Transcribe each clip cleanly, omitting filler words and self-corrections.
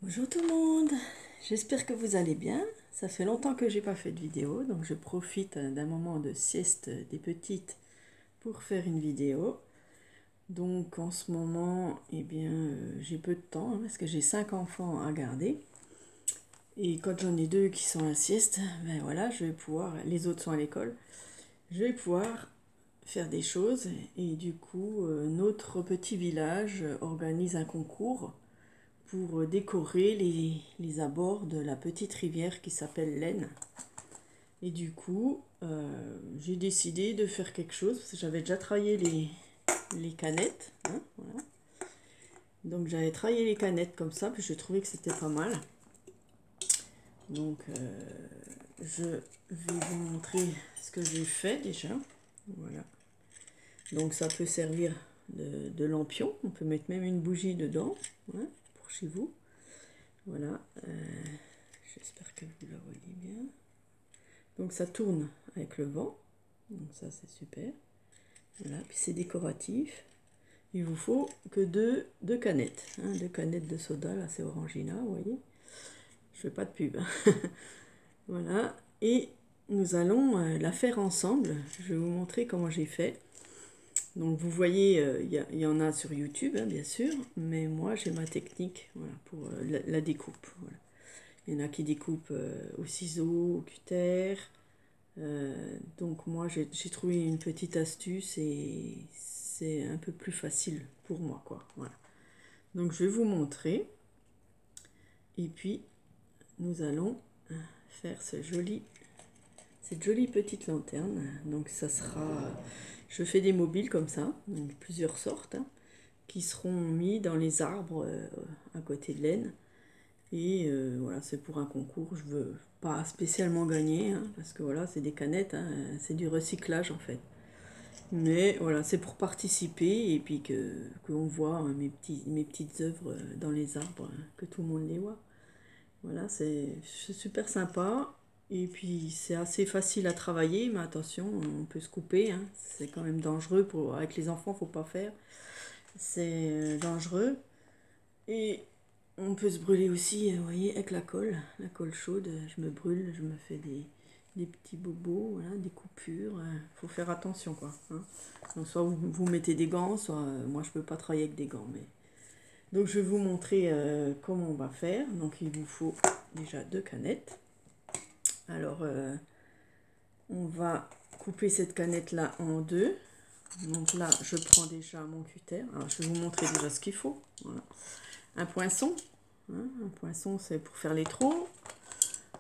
Bonjour tout le monde, j'espère que vous allez bien. Ça fait longtemps que j'ai pas fait de vidéo, donc je profite d'un moment de sieste des petites pour faire une vidéo. Donc en ce moment, eh bien, j'ai peu de temps parce que j'ai 5 enfants à garder. Et quand j'en ai 2 qui sont à la sieste, ben voilà, je vais pouvoir, les autres sont à l'école, je vais pouvoir faire des choses. Et du coup, notre petit village organise un concours pour décorer les abords de la petite rivière qui s'appelle l'Aisne. Et du coup, j'ai décidé de faire quelque chose, parce que j'avais déjà travaillé les canettes. Hein, voilà. Donc j'avais travaillé les canettes comme ça, puis j'ai trouvé que c'était pas mal. Donc je vais vous montrer ce que j'ai fait déjà. Voilà. Donc ça peut servir de lampion, on peut mettre même une bougie dedans, hein, pour chez vous. Voilà, j'espère que vous la voyez bien. Donc ça tourne avec le vent, donc ça c'est super. Voilà, puis c'est décoratif. Il vous faut que deux canettes, hein, 2 canettes de soda, là c'est Orangina, vous voyez. Je fais pas de pub. Voilà, et nous allons la faire ensemble. Je vais vous montrer comment j'ai fait. Donc vous voyez, il y en a sur YouTube, hein, bien sûr, mais moi j'ai ma technique, voilà, pour la découpe. Voilà. Il y en a qui découpent au ciseau, au cutter. Donc moi j'ai trouvé une petite astuce et c'est un peu plus facile pour moi, quoi. Voilà. Donc je vais vous montrer. Et puis nous allons faire cette jolie petite lanterne. Donc ça sera... Je fais des mobiles comme ça, donc plusieurs sortes, hein, qui seront mis dans les arbres à côté de l'Aisne. Et voilà, c'est pour un concours. Je veux pas spécialement gagner, hein, parce que voilà, c'est des canettes, hein, c'est du recyclage en fait. Mais voilà, c'est pour participer et puis qu'on voit hein, mes petites œuvres dans les arbres, hein, que tout le monde les voit. Voilà, c'est super sympa. Et puis c'est assez facile à travailler, mais attention, on peut se couper, hein. C'est quand même dangereux avec les enfants, faut pas faire. C'est dangereux. Et on peut se brûler aussi, vous voyez, avec la colle chaude, je me brûle, je me fais des petits bobos, voilà, des coupures. Faut faire attention, quoi. Hein. Donc soit vous mettez des gants, soit moi je peux pas travailler avec des gants. Mais... Donc je vais vous montrer comment on va faire. Donc il vous faut déjà 2 canettes. Alors on va couper cette canette là en 2. Donc là je prends déjà mon cutter. Alors je vais vous montrer déjà ce qu'il faut. Voilà. Un poinçon. Hein, un poinçon c'est pour faire les trous.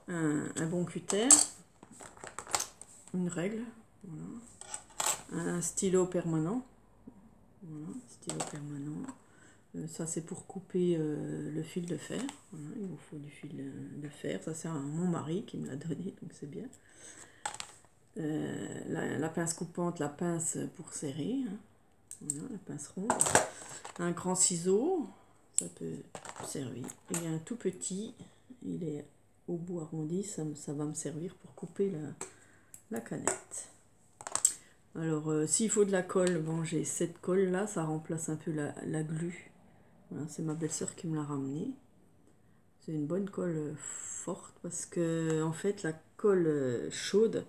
Un bon cutter. Une règle. Voilà. Un stylo permanent. Voilà, stylo permanent. Ça c'est pour couper le fil de fer. Voilà, il vous faut du fil de fer. Ça c'est mon mari qui me l'a donné, donc c'est bien. La pince coupante, la pince pour serrer. Hein. Voilà, la pince ronde. Un grand ciseau, ça peut servir. Et un tout petit, il est au bout arrondi, ça va me servir pour couper la canette. Alors, s'il faut de la colle, bon, j'ai cette colle là, ça remplace un peu la glu. Voilà, c'est ma belle-sœur qui me l'a ramenée. C'est une bonne colle forte parce que, en fait, la colle chaude,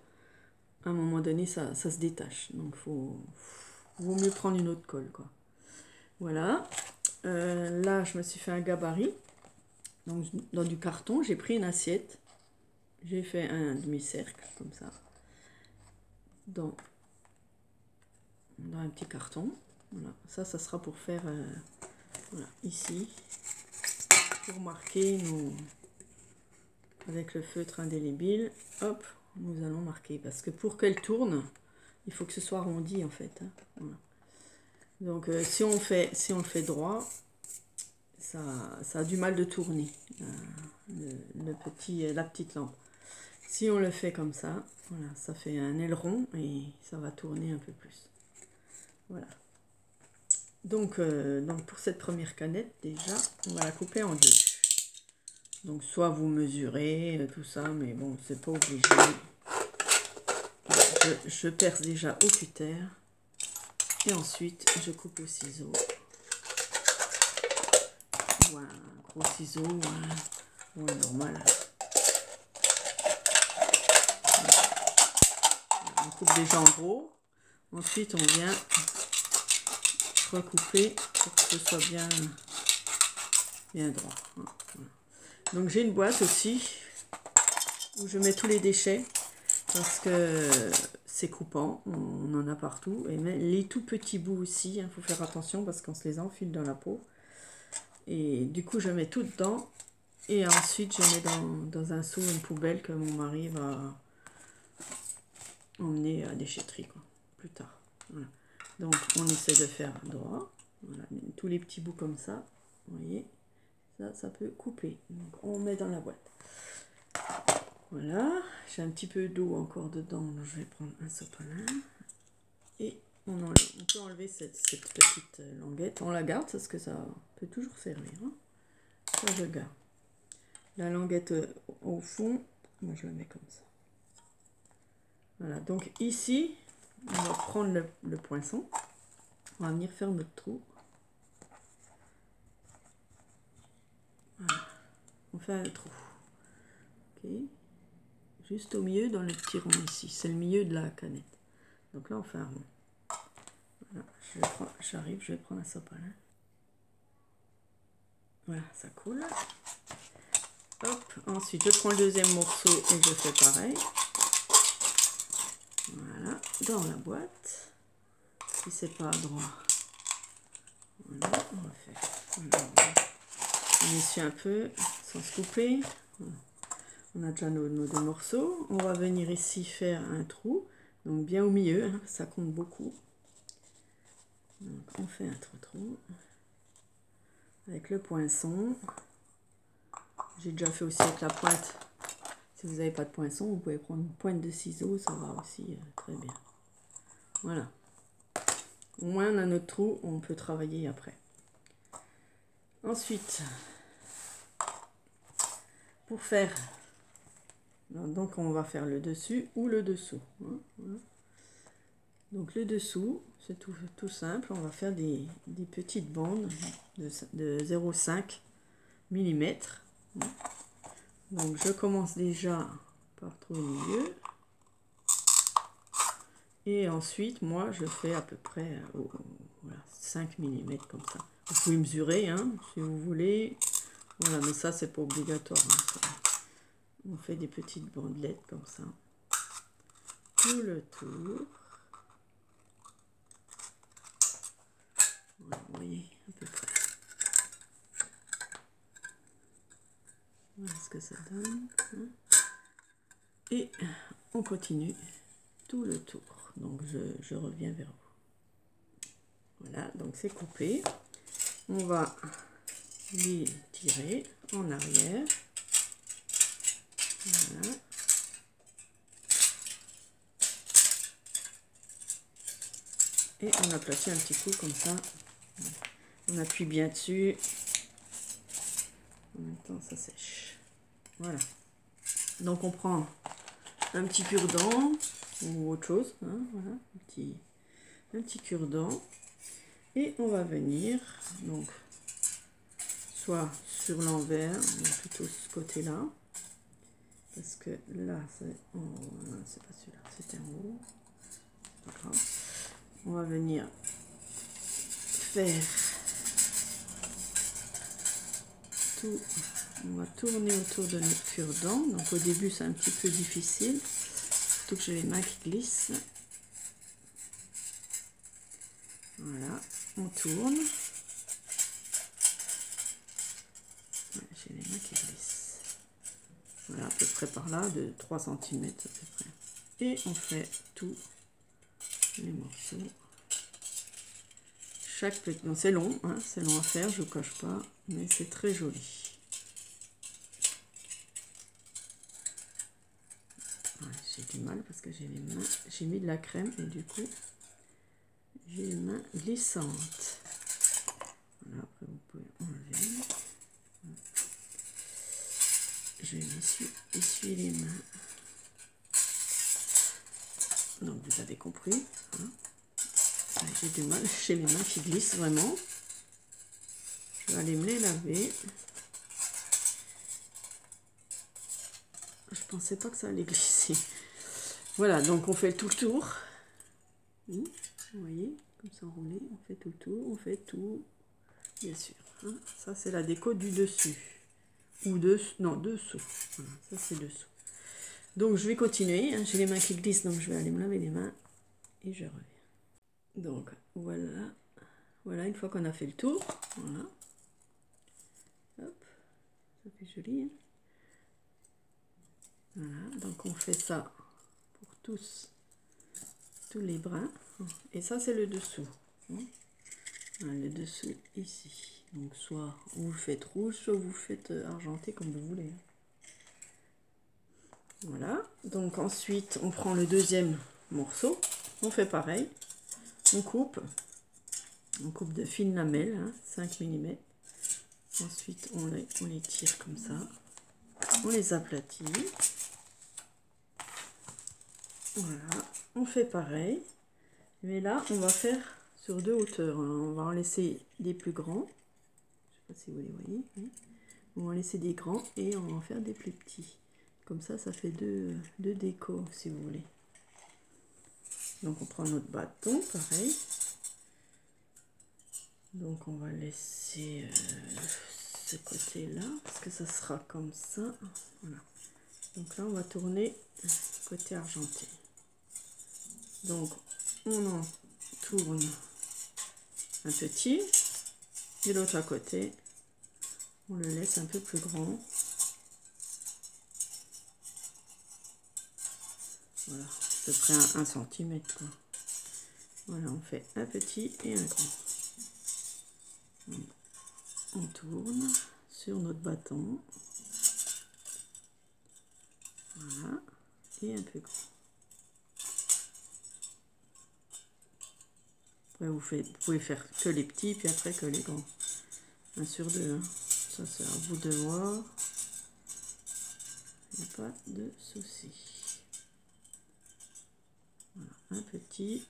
à un moment donné, ça se détache. Donc, vaut mieux prendre une autre colle, quoi. Voilà. Là, je me suis fait un gabarit. Donc, dans du carton, j'ai pris une assiette. J'ai fait un demi-cercle, comme ça. Dans un petit carton. Voilà. Ça sera pour faire... voilà, ici. Pour marquer avec le feutre indélébile. Hop, nous allons marquer. Parce que pour qu'elle tourne, il faut que ce soit arrondi, en fait. Hein. Voilà. Donc, si on le fait droit... Ça a du mal de tourner, la petite lampe. Si on le fait comme ça, voilà, ça fait un aileron et ça va tourner un peu plus. Voilà. Donc pour cette première canette, déjà, on va la couper en 2. Donc soit vous mesurez tout ça, mais bon, c'est pas obligé. Je perce déjà au cutter et ensuite je coupe au ciseau. Voilà, gros ciseau ou un normal. On coupe déjà en gros. Ensuite, on vient recouper pour que ce soit bien droit. Voilà. Donc j'ai une boîte aussi où je mets tous les déchets parce que c'est coupant, on en a partout. Et même les tout petits bouts aussi, il faut faire attention parce qu'on se les enfile dans la peau. Et du coup, je mets tout dedans. Et ensuite, je mets dans un seau, une poubelle que mon mari va emmener à la déchetterie, quoi, plus tard. Voilà. Donc, on essaie de faire droit. Voilà, tous les petits bouts comme ça. Vous voyez, ça peut couper. Donc, on met dans la boîte. Voilà, j'ai un petit peu d'eau encore dedans. Donc je vais prendre un sopalin. Et on peut enlever cette petite languette. On la garde parce que ça peut toujours servir. Hein. Ça, je garde. La languette au fond, moi je la mets comme ça. Voilà, donc ici, on va prendre le poinçon. On va venir faire notre trou. Voilà, on fait un trou. Ok. Juste au milieu, dans le petit rond ici. C'est le milieu de la canette. Donc là, on fait un rond. Voilà, j'arrive, je vais prendre un sopalin. Voilà, ça coule. Hop, ensuite, je prends le deuxième morceau et je fais pareil. Voilà, dans la boîte. Si c'est pas droit, voilà, on va faire. Voilà, on essuie un peu sans se couper. Voilà. On a déjà nos deux morceaux. On va venir ici faire un trou. Donc bien au milieu, hein, ça compte beaucoup. Donc on fait un trou avec le poinçon. J'ai déjà fait aussi avec la pointe. Si vous n'avez pas de poinçon, vous pouvez prendre une pointe de ciseaux, ça va aussi très bien. Voilà. Au moins on a notre trou, on peut travailler après. Ensuite, pour faire, donc on va faire le dessus ou le dessous. Hein, voilà. Donc le dessous, c'est tout simple, on va faire des petites bandes de 0,5 mm. Donc je commence déjà par trouver le milieu. Et ensuite, moi, je fais à peu près voilà, 5 mm comme ça. Vous pouvez mesurer, hein, si vous voulez. Voilà, mais ça, c'est pas obligatoire. Hein, on fait des petites bandelettes comme ça. Tout le tour. Voilà, vous voyez, à peu près. Voilà ce que ça donne. Hein. Et on continue tout le tour. Donc, je reviens vers vous. Voilà, donc c'est coupé. On va les tirer en arrière. Voilà. Et on aplatit un petit coup comme ça. On appuie bien dessus. En même temps, ça sèche. Voilà. Donc on prend un petit cure-dent ou autre chose. Hein, voilà, un petit cure-dent. Et on va venir, donc, soit sur l'envers, plutôt ce côté-là. Parce que là, c'est en haut. Non, c'est pas celui-là, c'était en haut. Pas grave. On va venir faire tout. On va tourner autour de notre cure-dent. Donc au début, c'est un petit peu difficile. Surtout que j'ai les mains qui glissent. Voilà, on tourne. Ouais, j'ai les mains qui glissent. Voilà, à peu près par là, de 3 cm à peu près. Et on fait tous les morceaux. Chaque petit... Non, c'est long, hein, c'est long à faire, je ne vous cache pas, mais c'est très joli. Ouais, j'ai du mal parce que j'ai les mains... J'ai mis de la crème et du coup, j'ai les mains glissantes. Voilà, après vous pouvez enlever. Je vais essuyer les mains. Donc vous avez compris. Hein. J'ai du mal, j'ai les mains qui glissent vraiment. Je vais aller me les laver. pensais pas que ça allait glisser. Voilà, donc on fait tout le tour. Vous voyez, comme ça enroulé, on fait tout le tour, on fait tout, bien sûr. Hein. Ça c'est la déco du dessus. Ou non, dessous. Voilà, ça c'est dessous. Donc je vais continuer, hein. J'ai les mains qui glissent, donc je vais aller me laver les mains et je reviens. Donc voilà, voilà une fois qu'on a fait le tour, voilà. Hop, ça fait joli. Hein. Voilà, donc on fait ça pour tous les brins. Et ça c'est le dessous. Voilà, le dessous ici. Donc soit vous faites rouge, soit vous faites argenté comme vous voulez. Voilà, donc ensuite on prend le deuxième morceau, on fait pareil, on coupe de fines lamelles, hein, 5 mm. Ensuite on les tire comme ça, on les aplatit. Voilà, on fait pareil, mais là on va faire sur 2 hauteurs, on va en laisser des plus grands, je ne sais pas si vous les voyez, hein. On va en laisser des grands et on va en faire des plus petits. Comme ça fait deux décos si vous voulez. Donc on prend notre bâton, pareil. Donc on va laisser ce côté-là, parce que ça sera comme ça. Voilà. Donc là on va tourner côté argenté. Donc on en tourne un petit, et l'autre à côté, on le laisse un peu plus grand. Voilà, à peu près 1 cm quoi. Voilà, on fait un petit et un grand. On tourne sur notre bâton. Voilà, et un peu grand. Après vous pouvez faire que les petits, puis après que les grands. 1 sur 2, hein. Ça c'est à vous de voir. Il n'y a pas de souci. Voilà, un petit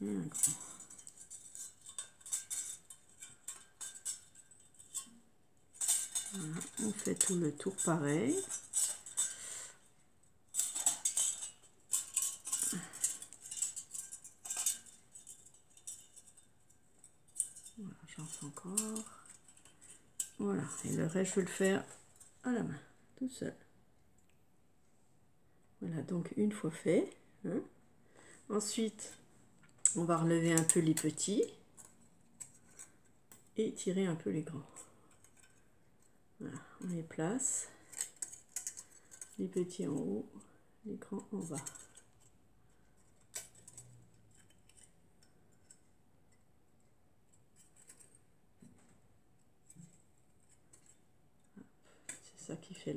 et un grand. Voilà, on fait tout le tour pareil. Voilà, j'en fais encore. Voilà, et le reste je vais le faire à la main, tout seul. Voilà, donc une fois fait. Hein. Ensuite, on va relever un peu les petits et tirer un peu les grands. Voilà, on les place. Les petits en haut, les grands en bas. C'est ça qui fait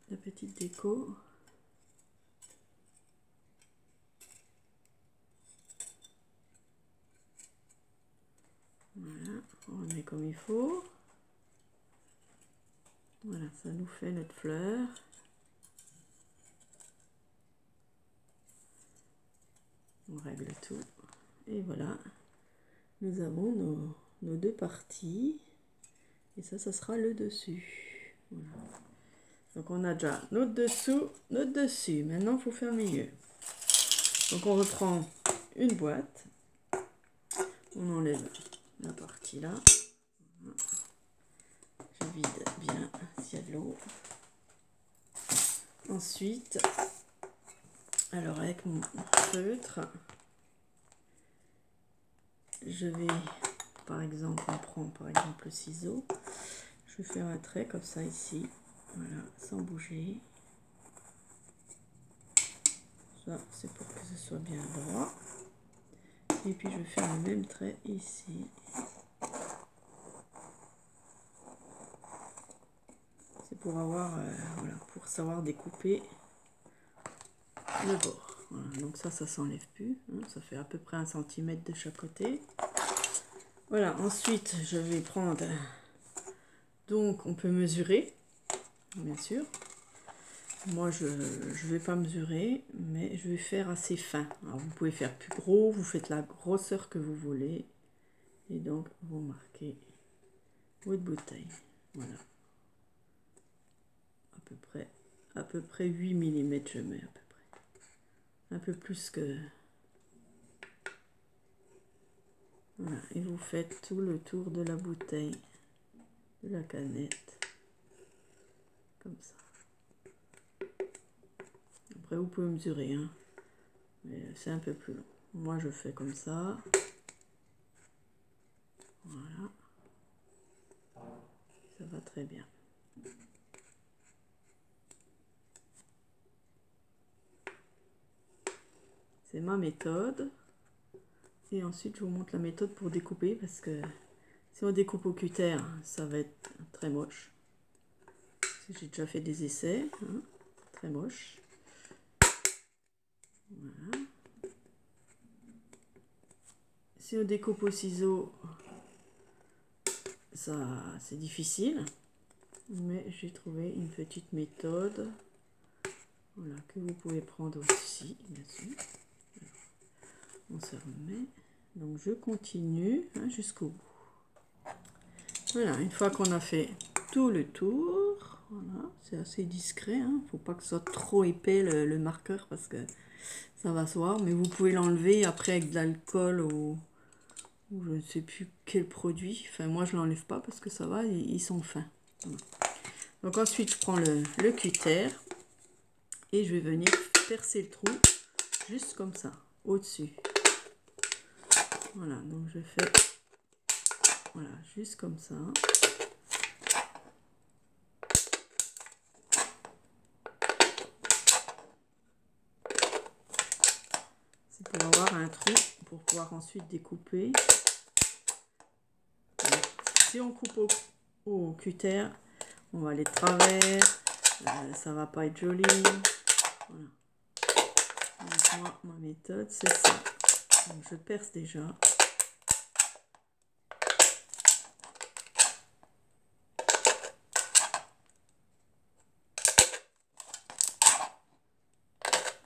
la petite déco. Voilà, on remet comme il faut. Voilà, ça nous fait notre fleur. On règle tout. Et voilà, nous avons nos 2 parties. Et ça sera le dessus. Voilà. Donc on a déjà notre dessous, notre dessus. Maintenant, il faut faire le milieu. Donc on reprend une boîte. On enlève la partie là. Je vide bien s'il y a de l'eau. Ensuite, alors avec mon feutre, je vais, par exemple, on prend par exemple le ciseau. Je vais faire un trait comme ça ici. Voilà, sans bouger. Ça, c'est pour que ce soit bien droit. Et puis je vais faire le même trait ici. C'est pour avoir, voilà, pour savoir découper le bord. Voilà, donc ça s'enlève plus. Hein, ça fait à peu près 1 cm de chaque côté. Voilà, ensuite je vais prendre, donc on peut mesurer, bien sûr. Moi je vais pas mesurer, mais je vais faire assez fin. Alors vous pouvez faire plus gros, vous faites la grosseur que vous voulez. Et donc vous marquez votre bouteille. Voilà. À peu près 8 mm je mets à peu près. Un peu plus que... Voilà. Et vous faites tout le tour de la bouteille, de la canette. Comme ça. Après vous pouvez mesurer, hein. Mais c'est un peu plus long. Moi je fais comme ça. Voilà. Ça va très bien. C'est ma méthode. Et ensuite je vous montre la méthode pour découper, parce que si on découpe au cutter, ça va être très moche. J'ai déjà fait des essais, hein, très moche. Voilà. Si on découpe au ciseau, ça c'est difficile, mais j'ai trouvé une petite méthode, voilà, que vous pouvez prendre aussi, bien sûr. On se remet, donc je continue, hein, jusqu'au bout. Voilà, une fois qu'on a fait tout le tour, voilà, c'est assez discret, hein, faut pas que ce soit trop épais le marqueur, parce que ça va se voir, mais vous pouvez l'enlever après avec de l'alcool ou je ne sais plus quel produit. Enfin, moi je l'enlève pas parce que ça va, ils sont fins. Voilà. Donc ensuite je prends le cutter et je vais venir percer le trou juste comme ça, au-dessus. Voilà, donc je fais, voilà, juste comme ça. C'est pour avoir un trou, pour pouvoir ensuite découper. Voilà. Si on coupe au cutter, on va aller de travers, ça va pas être joli. Voilà. Donc moi, ma méthode, c'est ça. Donc je perce déjà.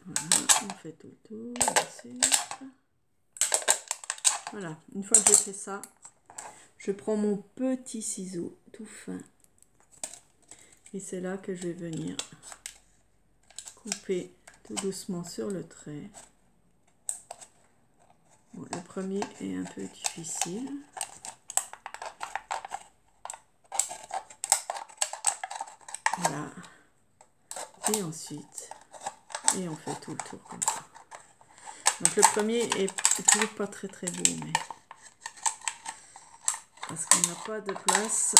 Voilà, on fait tout le tour, bien sûr. Voilà, une fois que j'ai fait ça, je prends mon petit ciseau tout fin. Et c'est là que je vais venir couper tout doucement sur le trait. Bon, le premier est un peu difficile. Voilà. Et ensuite, on fait tout le tour comme ça. Donc le premier est toujours pas très beau, mais parce qu'on n'a pas de place.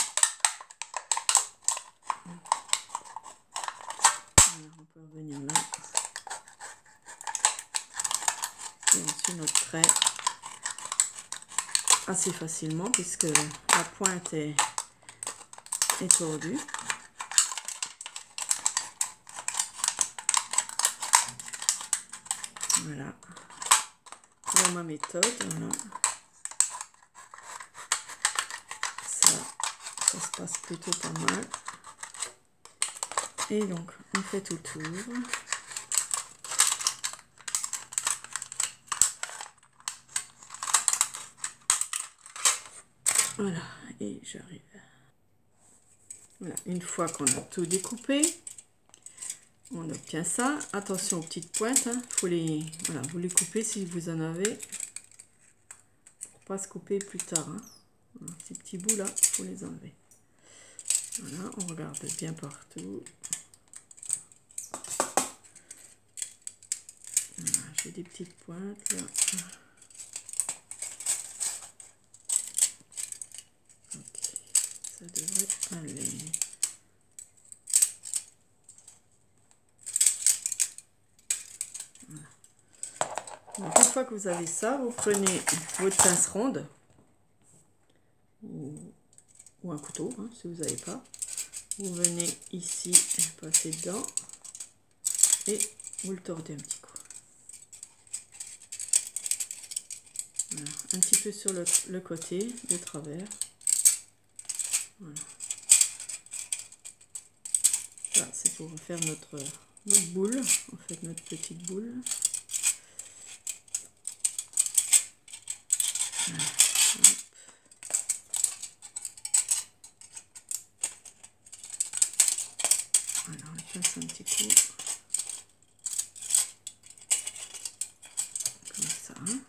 Voilà, on peut revenir là. Et ensuite notre trait assez facilement puisque la pointe est tordue. Voilà. Voilà ma méthode. Voilà. Ça se passe plutôt pas mal. Et donc on fait tout le tour. Voilà, et j'arrive. Voilà, une fois qu'on a tout découpé, on obtient ça. Attention aux petites pointes, hein. Faut les, voilà, vous les coupez si vous en avez, pour pas se couper plus tard, hein. Voilà, ces petits bouts là, il faut les enlever. Voilà, on regarde bien partout. Voilà, j'ai des petites pointes là. Ok, ça devrait aller. Voilà. Donc une fois que vous avez ça, vous prenez votre pince ronde ou un couteau, hein, si vous n'avez pas. Vous venez ici, passer dedans et vous le tordez un petit coup. Voilà, un petit peu sur le côté, de travers. Voilà. Ça, c'est pour faire notre boule, en fait notre petite boule. Voilà. passe un petit coup. Comme ça. Hein.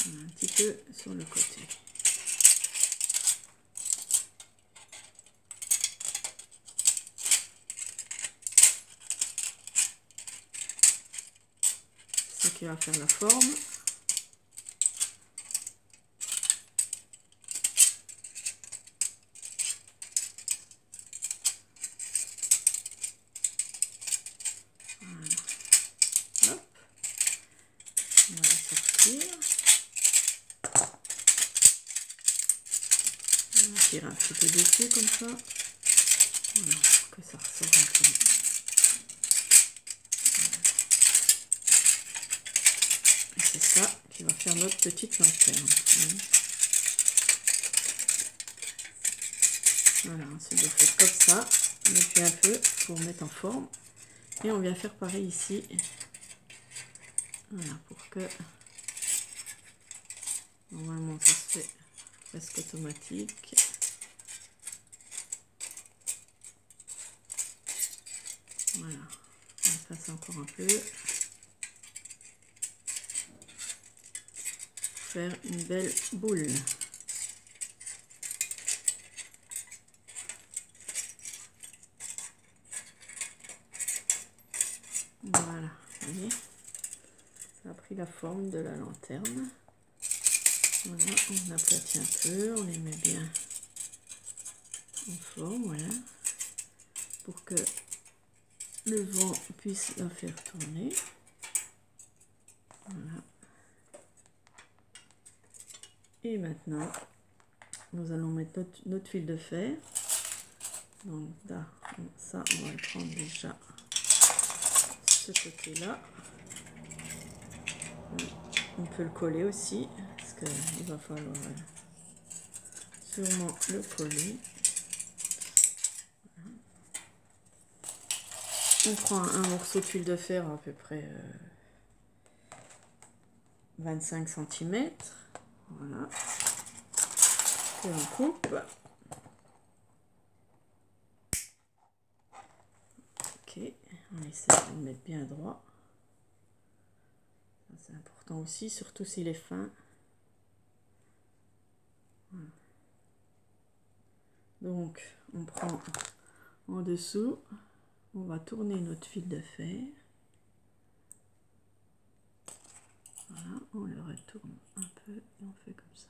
Un petit peu sur le côté. C'est ça qui va faire la forme. On va la sortir. On va tirer un petit peu dessus comme ça. Voilà, pour que ça ressorte un peu. Et c'est ça qui va faire notre petite lanterne. Voilà, ensuite vous faites comme ça. On appuie un peu pour mettre en forme. Et on vient faire pareil ici. Voilà, pour que normalement ça se fait presque automatique. Voilà, on passe encore un peu. Faire une belle boule. Voilà, vous voyez, ça a pris la forme de la lanterne. Voilà, on aplatit un peu, on les met bien en forme, voilà, pour que le vent puisse la faire tourner. Voilà. Et maintenant, nous allons mettre notre fil de fer. Donc là, ça, on va le prendre déjà ce côté-là. On peut le coller aussi, parce qu'il va falloir sûrement le coller. Voilà. On prend un morceau de fil de fer à peu près 25 cm. Voilà. Et on coupe. Ok, on essaie de le mettre bien droit. C'est important aussi, surtout s'il est fin. Voilà. Donc, on prend en dessous, on va tourner notre fil de fer. Voilà, on le retourne un peu et on fait comme ça.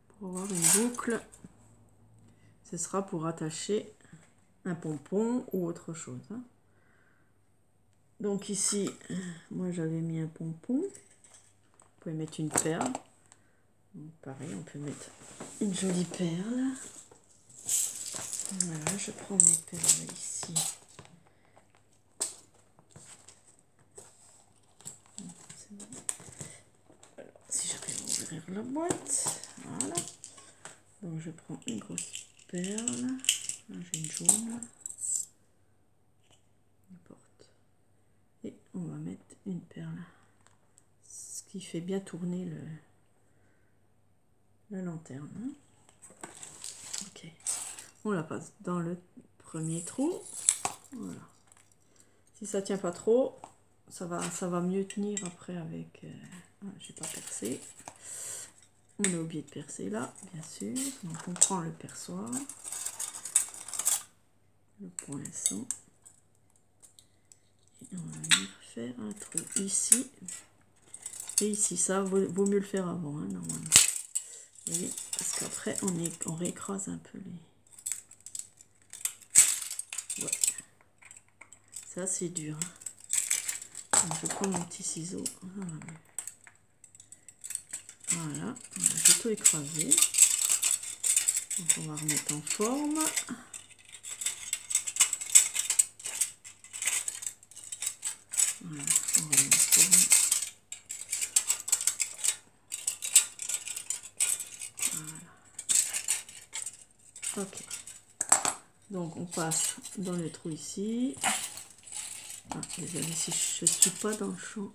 Pour avoir une boucle, ce sera pour attacher un pompon ou autre chose. Hein. Donc ici, moi j'avais mis un pompon. Vous pouvez mettre une perle. Donc pareil, on peut mettre une jolie perle. Voilà, je prends mes perles ici. Alors, si j'arrive à ouvrir la boîte, voilà. Donc je prends une grosse perle. Là j'ai une jaune. N'importe. Et on va mettre une perle. Ce qui fait bien tourner la lanterne. Hein. Ok. On la passe dans le premier trou. Voilà. Si ça tient pas trop, ça va mieux tenir après avec... j'ai pas percé. On a oublié de percer là, bien sûr. Donc on prend le perçoir, le poinçon. Et on va venir faire un trou ici. Et ici, ça vaut mieux le faire avant, hein, normalement. Vous voyez, parce qu'après on réécrase un peu les... Ouais. Ça c'est dur. Donc, je prends mon petit ciseau. Voilà, j'ai tout écrasé. Donc on va remettre en forme. Voilà, on remet en forme. Voilà. Ok. Donc on passe dans le trou ici. Ah, désolé si je ne suis pas dans le champ.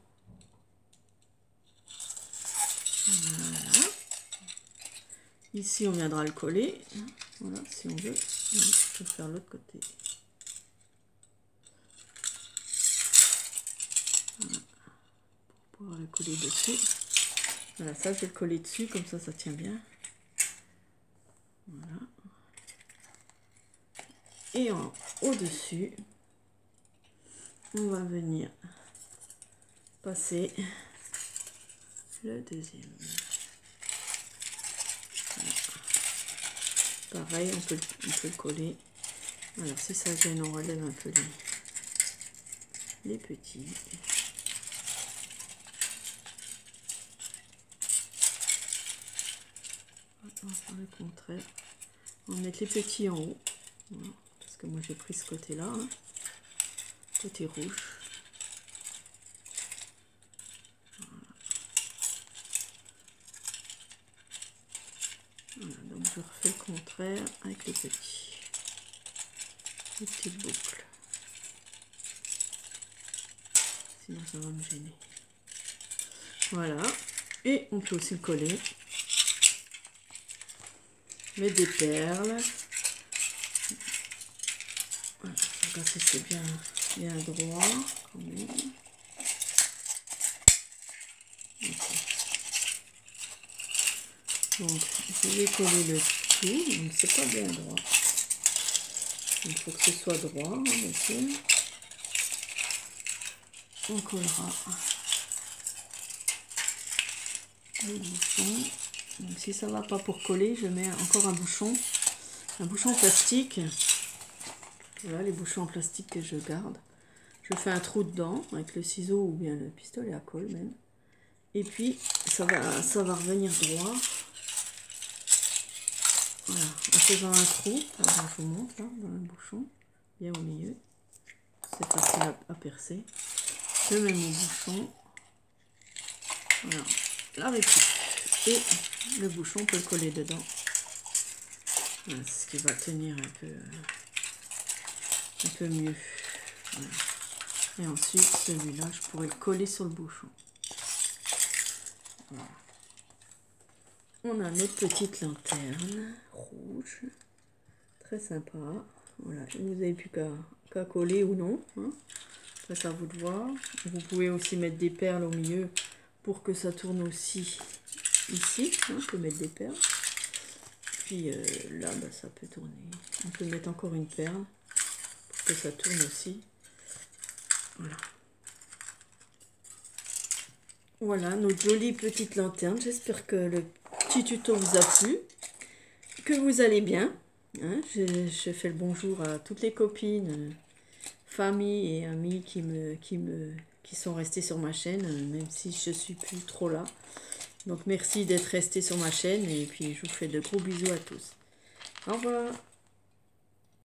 Voilà. Ici on viendra le coller. Voilà, si on veut. Je peux faire l'autre côté. Voilà. Pour pouvoir le coller dessus. Voilà, ça je vais le coller dessus, comme ça tient bien. Voilà. Et au-dessus, on va venir passer le deuxième. Voilà. Pareil, on peut le coller. Alors si ça gêne, on relève un peu les petits. On va faire le contraire. On va mettre les petits en haut. Voilà. Parce que moi j'ai pris ce côté-là, hein. Côté rouge. Voilà, donc je refais le contraire avec les petits. Les petites boucles. Sinon ça va me gêner. Voilà. Et on peut aussi le coller. Mettre des perles. Voilà, regarde si c'est bien droit quand même. Okay. Donc je vais coller le tout, donc c'est pas bien droit. Il faut que ce soit droit, hein, on collera le bouchon. Donc si ça va pas pour coller, je mets encore un bouchon plastique. Voilà les bouchons en plastique que je garde. Je fais un trou dedans avec le ciseau ou bien le pistolet à colle même. Et puis ça va revenir droit. Voilà, en faisant un trou, alors je vous montre là, dans le bouchon, bien au milieu. C'est facile à percer. Je mets mon bouchon. Voilà, la récup. Et le bouchon, on peut le coller dedans. Voilà, c'est ce qui va tenir un peu mieux. Voilà. Et ensuite, celui-là, je pourrais le coller sur le bouchon. Voilà. On a notre petite lanterne rouge. Très sympa. Voilà, vous n'avez plus qu'à coller ou non. Hein. Après, c'est à vous de voir. Vous pouvez aussi mettre des perles au milieu pour que ça tourne aussi ici. Hein. On peut mettre des perles. Puis là, bah, ça peut tourner. On peut mettre encore une perle pour que ça tourne aussi. Voilà. Voilà notre jolie petite lanterne. J'espère que le petit tuto vous a plu, que vous allez bien. Hein, je fais le bonjour à toutes les copines, familles et amis qui sont restés sur ma chaîne, même si je suis plus trop là. Donc merci d'être restés sur ma chaîne et puis je vous fais de gros bisous à tous. Au revoir.